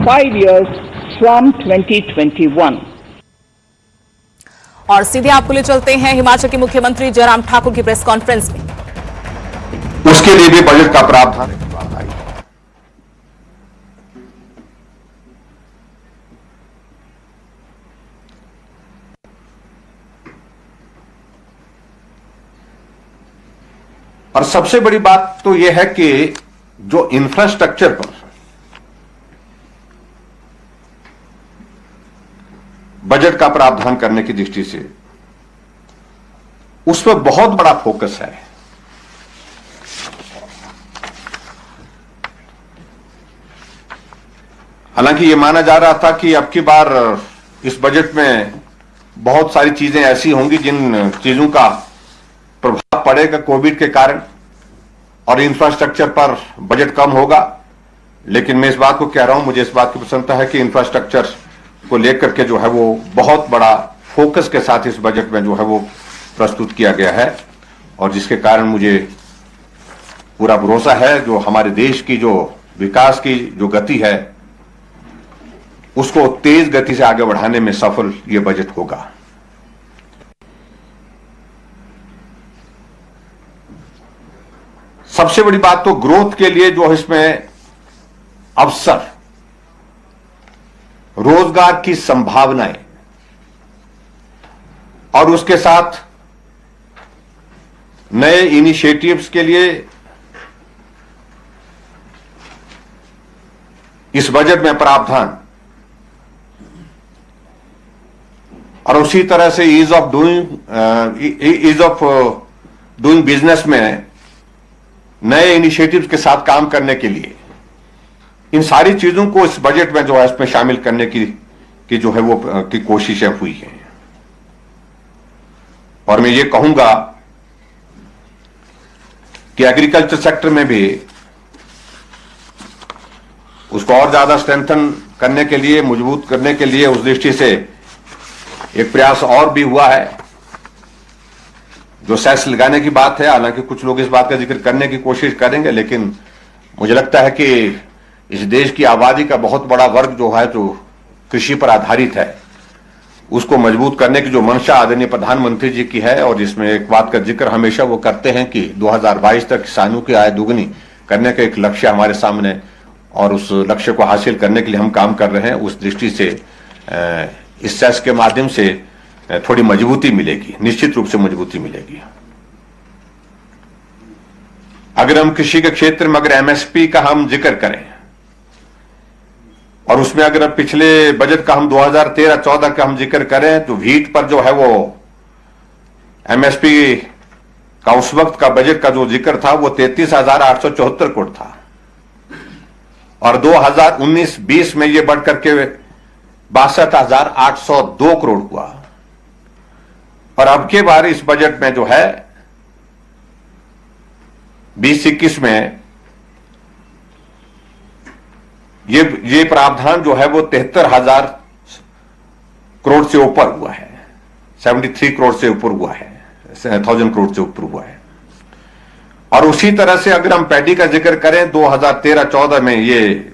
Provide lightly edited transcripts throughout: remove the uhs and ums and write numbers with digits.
5 years from 2021. और सीधे आपको ले चलते हैं हिमाचल के मुख्यमंत्री जयराम ठाकुर की प्रेस कॉन्फ्रेंस में। उसके लिए भी बजट का प्रावधान आई। और सबसे बड़ी बात तो यह है कि जो इंफ्रास्ट्रक्चर पर बजट का प्रावधान करने की दृष्टि से उस पर बहुत बड़ा फोकस है। हालांकि यह माना जा रहा था कि अब की बार इस बजट में बहुत सारी चीजें ऐसी होंगी जिन चीजों का प्रभाव पड़ेगा कोविड के कारण और इंफ्रास्ट्रक्चर पर बजट कम होगा। लेकिन मैं इस बात को कह रहा हूं, मुझे इस बात की प्रसन्नता है कि इंफ्रास्ट्रक्चर को लेकर के जो है वो बहुत बड़ा फोकस के साथ इस बजट में जो है वो प्रस्तुत किया गया है और जिसके कारण मुझे पूरा भरोसा है जो हमारे देश की जो विकास की जो गति है उसको तेज गति से आगे बढ़ाने में सफल ये बजट होगा। सबसे बड़ी बात तो ग्रोथ के लिए जो इसमें अवसर, रोजगार की संभावनाएं और उसके साथ नए इनिशिएटिव्स के लिए इस बजट में प्रावधान और उसी तरह से ईज ऑफ डूइंग बिजनेस में नए इनिशिएटिव्स के साथ काम करने के लिए इन सारी चीजों को इस बजट में जो है इसमें शामिल करने की जो है वो की कोशिशें हुई हैं। और मैं ये कहूंगा कि एग्रीकल्चर सेक्टर में भी उसको और ज्यादा स्ट्रेंथन करने के लिए, मजबूत करने के लिए उस दृष्टि से एक प्रयास और भी हुआ है। जो सेस लगाने की बात है, हालांकि कुछ लोग इस बात का जिक्र करने की कोशिश करेंगे, लेकिन मुझे लगता है कि इस देश की आबादी का बहुत बड़ा वर्ग जो है जो कृषि पर आधारित है उसको मजबूत करने की जो मंशा आदरणीय प्रधानमंत्री जी की है और जिसमें एक बात का जिक्र हमेशा वो करते हैं कि 2022 तक किसानों की आय दोगुनी करने का एक लक्ष्य हमारे सामने और उस लक्ष्य को हासिल करने के लिए हम काम कर रहे हैं। उस दृष्टि से इस सेस के माध्यम से थोड़ी मजबूती मिलेगी, निश्चित रूप से मजबूती मिलेगी। अगर हम कृषि के क्षेत्र में अगर एमएसपी का हम जिक्र करें और उसमें अगर पिछले बजट का हम 2013-14 का हम जिक्र करें तो व्हीट पर जो है वो एमएसपी का उस वक्त का बजट का जो जिक्र था वो 33,874 करोड़ था और 2019-20 में ये बढ़ करके 62,802 करोड़ हुआ। और अब के बार इस बजट में जो है 2021 में ये प्रावधान जो है वो 73,000 करोड़ से ऊपर हुआ है, 73 करोड़ से ऊपर हुआ है, 1000 करोड़ से ऊपर हुआ है। और उसी तरह से अगर हम पैडी का जिक्र करें 2013-14 में ये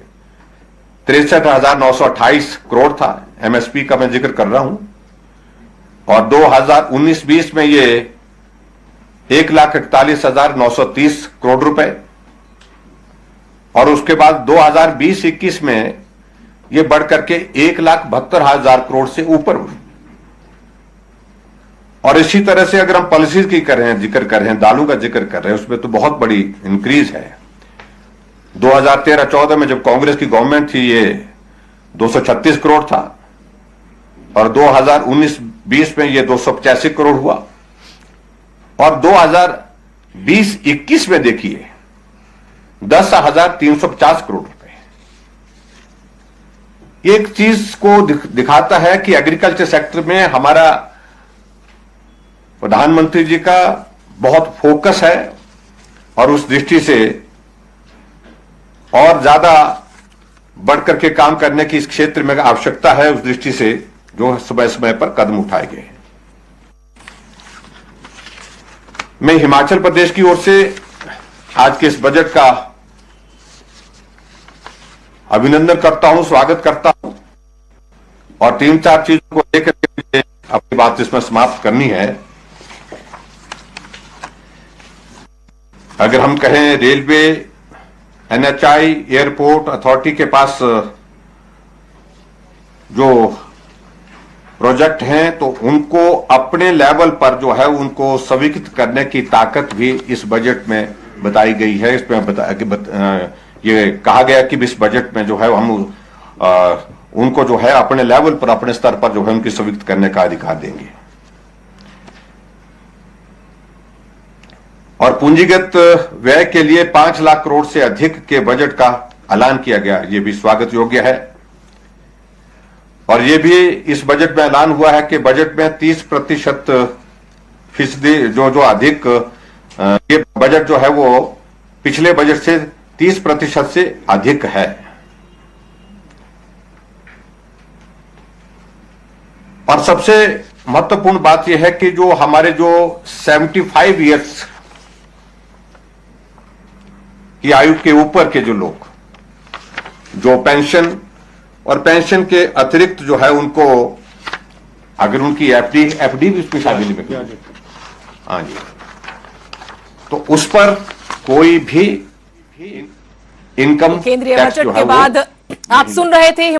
63,928 करोड़ था, एमएसपी का मैं जिक्र कर रहा हूं, और 2019-20 में ये 1,41,930 करोड़ रुपए और उसके बाद 2020-21 में ये बढ़कर के 1,72,000 करोड़ से ऊपर हुई। और इसी तरह से अगर हम पॉलिसीज की कर रहे हैं, जिक्र कर रहे हैं, दालों का जिक्र कर रहे हैं, उसमें तो बहुत बड़ी इंक्रीज है। 2013-14 में जब कांग्रेस की गवर्नमेंट थी ये 236 करोड़ था और 2019-20 में ये 285 करोड़ हुआ और 2020-21 में देखिए 10,350 करोड़ रुपए। एक चीज को दिखाता है कि एग्रीकल्चर सेक्टर में हमारा प्रधानमंत्री जी का बहुत फोकस है और उस दृष्टि से और ज्यादा बढ़कर के काम करने की इस क्षेत्र में आवश्यकता है। उस दृष्टि से जो समय समय पर कदम उठाए गए। मैं हिमाचल प्रदेश की ओर से आज के इस बजट का अभिनंदन करता हूं, स्वागत करता हूं और 3-4 चीजों को लेकर के मुझे अपनी बात इसमें समाप्त करनी है। अगर हम कहें रेलवे, एनएचआई, एयरपोर्ट अथॉरिटी के पास जो प्रोजेक्ट हैं तो उनको अपने लेवल पर जो है उनको स्वीकृत करने की ताकत भी इस बजट में बताई गई है। इसमें ये कहा गया कि इस बजट में जो है हम उनको जो है अपने लेवल पर, अपने स्तर पर जो है उनकी स्वीकृत करने का अधिकार देंगे। और पूंजीगत व्यय के लिए 5 लाख करोड़ से अधिक के बजट का ऐलान किया गया, ये भी स्वागत योग्य है। और ये भी इस बजट में ऐलान हुआ है कि बजट में 30% फीसदी जो अधिक, ये बजट जो है वो पिछले बजट से 30% से अधिक है। और सबसे महत्वपूर्ण बात यह है कि जो हमारे जो 75 ईयर्स की आयु के ऊपर के जो लोग, जो पेंशन और पेंशन के अतिरिक्त जो है उनको अगर उनकी एफडी भी उसमें शामिल है, हाँ जी, तो उस पर कोई भी इनकम केंद्रीय टैक्स बजट जो है के बाद आप सुन रहे थे